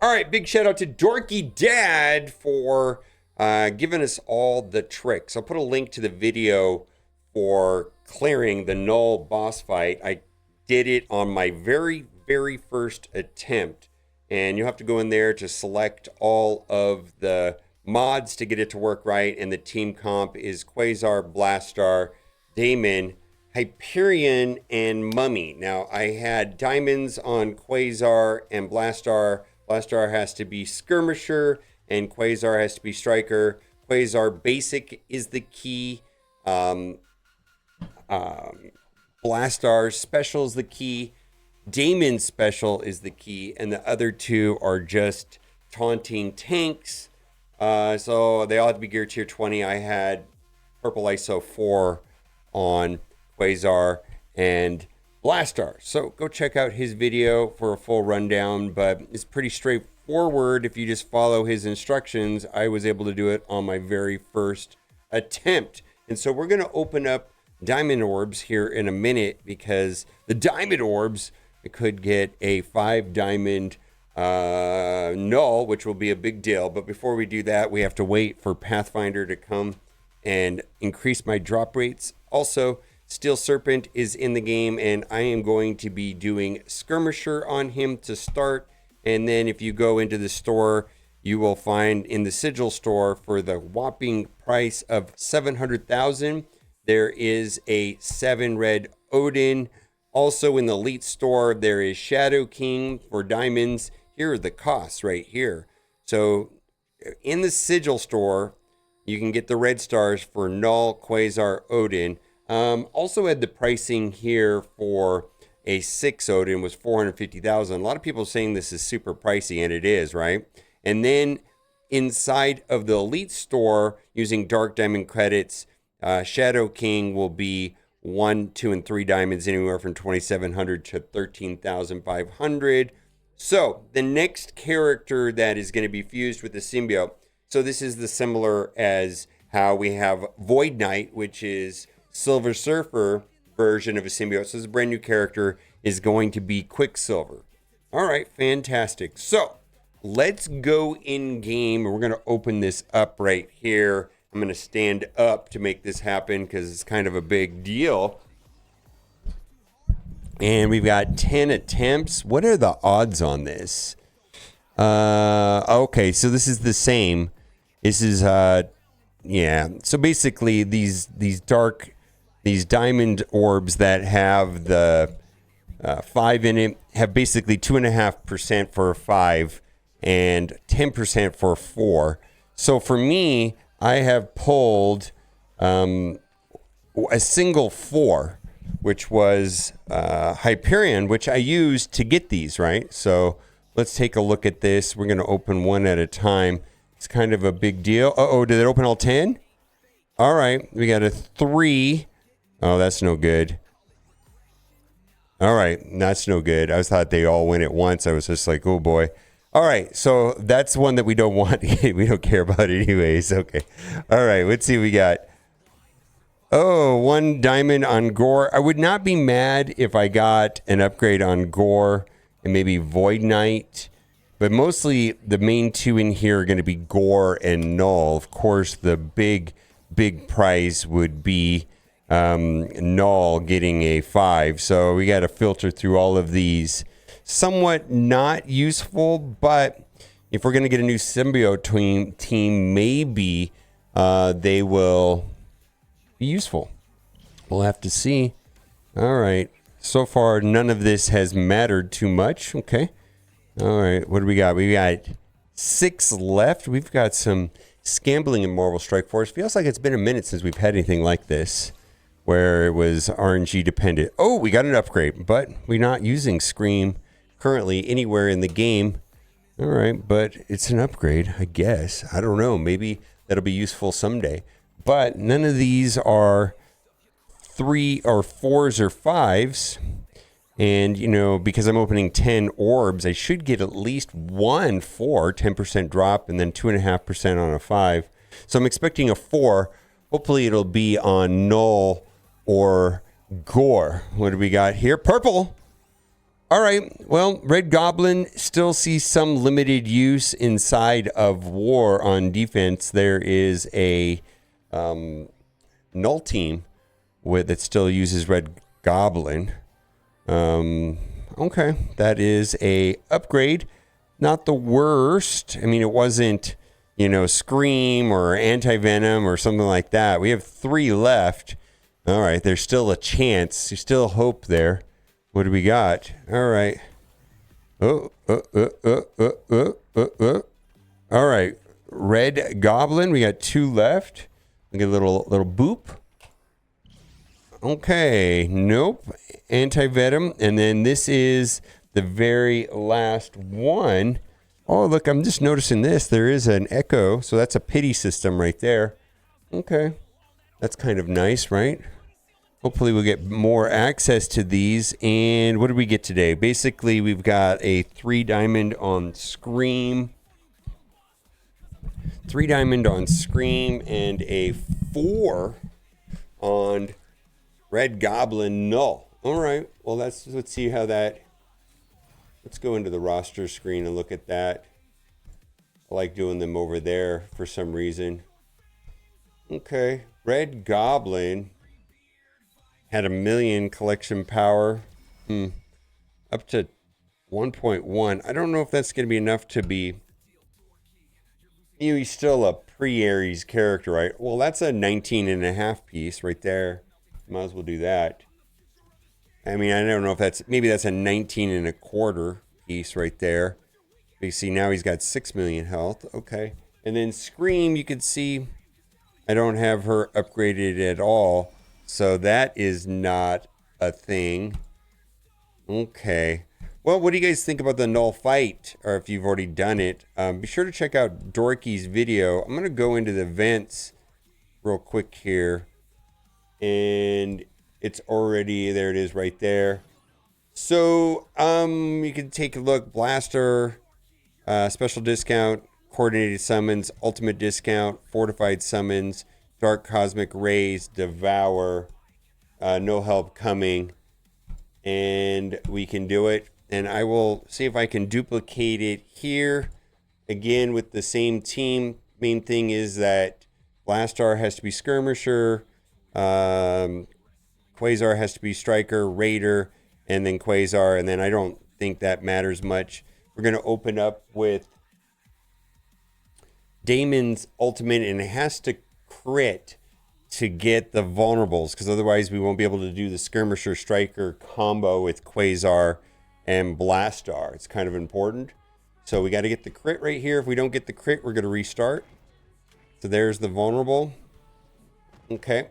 All right, big shout out to Dorky Dad for giving us all the tricks. I'll put a link to the video for clearing the Null boss fight. I did it on my very first attempt, and you'll have to go in there to select all of the mods to get it to work right. And the team comp is Quasar, Blastar, Damon, Hyperion, and Mummy. Now, I had diamonds on Quasar and Blastar. Blastar has to be Skirmisher, and Quasar has to be Striker. Quasar Basic is the key. Blastar Special is the key. Damon Special is the key. And the other two are just taunting tanks. So they all have to be gear tier 20. I had Purple ISO 4 on Quasar and Blastar. So go check out his video for a full rundown, but it's pretty straightforward. If you just follow his instructions, I was able to do it on my very first attempt. And so we're going to open up diamond orbs here in a minute, because the diamond orbs could get a 5 diamond null, which will be a big deal. But before we do that, we have to wait for Pathfinder to come and increase my drop rates. Also, Steel Serpent is in the game, and I am going to be doing Skirmisher on him to start. And then if you go into the store, you will find in the Sigil store, for the whopping price of 700,000, there is a 7 red Odin. Also in the Elite store, there is Shadow King for diamonds. Here are the costs right here. So in the Sigil store, you can get the red stars for Null, Quasar, Odin. Also had the pricing here for a 6 Odin was 450,000. A lot of people are saying this is super pricey, and it is, right? And then inside of the Elite store, using Dark Diamond credits, Shadow King will be 1, 2, and 3 diamonds, anywhere from 2,700 to 13,500. So the next character that is going to be fused with the symbiote. So this is the similar as how we have Void Knight, which is Silver Surfer version of a symbiote. So this brand new character is going to be Quicksilver. All right, fantastic. So let's go in game. We're going to open this up right here. I'm going to stand up to make this happen because it's kind of a big deal. And we've got 10 attempts. What are the odds on this? Okay, so this is the same. This is, yeah. So basically, these diamond orbs that have the 5 in it have basically 2.5% for a 5 and 10% for a 4. So for me, I have pulled a single 4, which was Hyperion, which I used to get these, right? So let's take a look at this. We're going to open one at a time. It's kind of a big deal. Uh-oh, did it open all 10? All right, we got a 3. Oh, that's no good. All right, that's no good. I thought they all went at once. I was just like, oh boy. All right, so that's one that we don't want. We don't care about anyways. Okay. All right, let's see what we got. Oh, 1 diamond on Gore. I would not be mad if I got an upgrade on Gore and maybe Void Knight. But mostly the main 2 in here are going to be Gore and Null. Of course, the big prize would be Null getting a 5. So we got to filter through all of these. Somewhat not useful, but if we're going to get a new symbiote team, maybe they will be useful. We'll have to see. All right. So far, none of this has mattered too much. Okay. All right. What do we got? We got 6 left. We've got some Scambling in Marvel Strike Force. Feels like it's been a minute since we've had anything like this, where it was RNG dependent. Oh, we got an upgrade, but we're not using Scream currently anywhere in the game. All right, but it's an upgrade, I guess. I don't know. Maybe that'll be useful someday. But none of these are 3 or 4s or 5s. And, you know, because I'm opening 10 orbs, I should get at least 1 4, 10% drop, and then 2.5% on a 5. So I'm expecting a 4. Hopefully it'll be on Null or Gore. What do we got here? Purple. All right. Well, Red Goblin still sees some limited use inside of War on defense. There is a Null team that still uses Red Goblin. Okay, that is a upgrade. Not the worst. I mean, it wasn't, Scream or Anti-Venom or something like that. We have 3 left. All right, there's still a chance. There's still hope there. What do we got? All right. All right. Red Goblin. We got 2 left. We get a little boop. Okay. Nope. Anti-Venom. And then this is the very last one. Oh, look, I'm just noticing this. There is an echo. So that's a pity system right there. Okay. That's kind of nice, right? Hopefully we'll get more access to these. And what did we get today? Basically, we've got a 3 diamond on Scream. 3 diamond on Scream and a 4 on Red Goblin Null. All right. Well, let's see how that... Let's go into the roster screen and look at that. I like doing them over there for some reason. Okay. Red Goblin... had 1 million collection power, up to 1.1. I don't know if that's going to be enough to be, he's still a pre-Aries character, right? Well, that's a 19.5 piece right there. Might as well do that. I mean, I don't know if maybe that's a 19.25 piece right there. You see now he's got 6 million health. Okay. And then Scream, you could see I don't have her upgraded at all. So that is not a thing. Okay. Well, what do you guys think about the Null fight? Or if you've already done it, be sure to check out Dorky's video. I'm going to go into the events real quick here. And it's already, there it is right there. So you can take a look. Blaster, special discount, coordinated summons, ultimate discount, fortified summons, Dark Cosmic Rays, Devour, no help coming, and we can do it. And I will see if I can duplicate it here again with the same team. Main thing is that Blastar has to be Skirmisher, Quasar has to be Striker, Raider, and then Quasar, and then I don't think that matters much. We're going to open up with Damon's ultimate, and it has to crit to get the vulnerables, because otherwise we won't be able to do the Skirmisher Striker combo with Quasar and Blastar. It's kind of important. So we got to get the crit right here. If we don't get the crit, we're going to restart. So there's the vulnerable. Okay.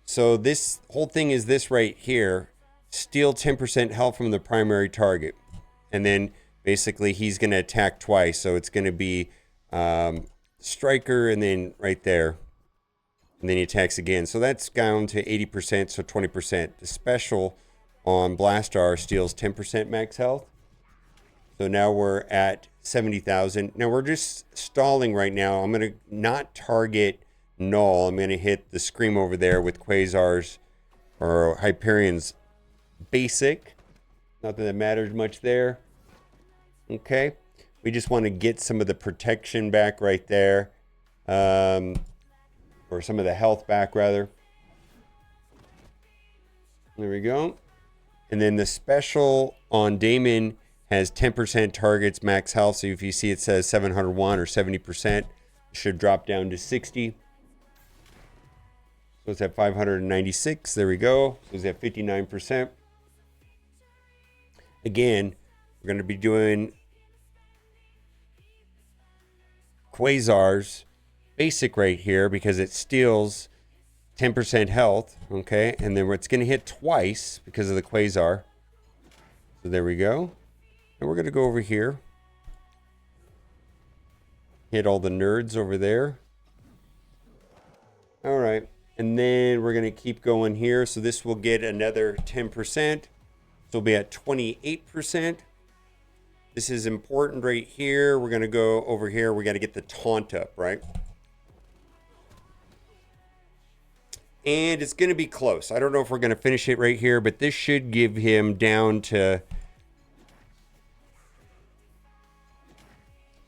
So this whole thing is this right here. Steal 10% health from the primary target. And then basically he's going to attack twice. So it's going to be Striker and then right there. And then he attacks again. So that's down to 80%, so 20%. The special on Blastar steals 10% max health. So now we're at 70,000. Now we're just stalling right now. I'm going to not target Null. I'm going to hit the Scream over there with Quasar's or Hyperion's basic. Not that it matters much there. Okay. We just want to get some of the protection back right there. Or some of the health back, rather. There we go. And then the special on Damon has 10% targets max health. So if you see it says 701 or 70%, it should drop down to 60. So it's at 596. There we go. So it's at 59%. Again, we're going to be doing Quasar's basic right here because it steals 10% health. Okay. And then it's going to hit twice because of the Quasar. So there we go. And we're going to go over here. Hit all the nerds over there. All right. And then we're going to keep going here. So this will get another 10%. So we'll be at 28%. This is important right here. We're going to go over here. We got to get the taunt up, right? And it's going to be close. I don't know if we're going to finish it right here, but this should give him down to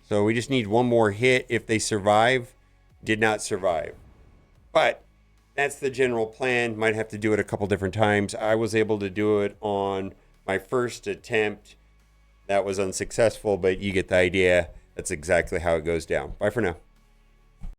So we just need one more hit. If they survive, did not survive. But that's the general plan. Might have to do it a couple different times. I was able to do it on my first attempt. That was unsuccessful, but you get the idea. That's exactly how it goes down. Bye for now.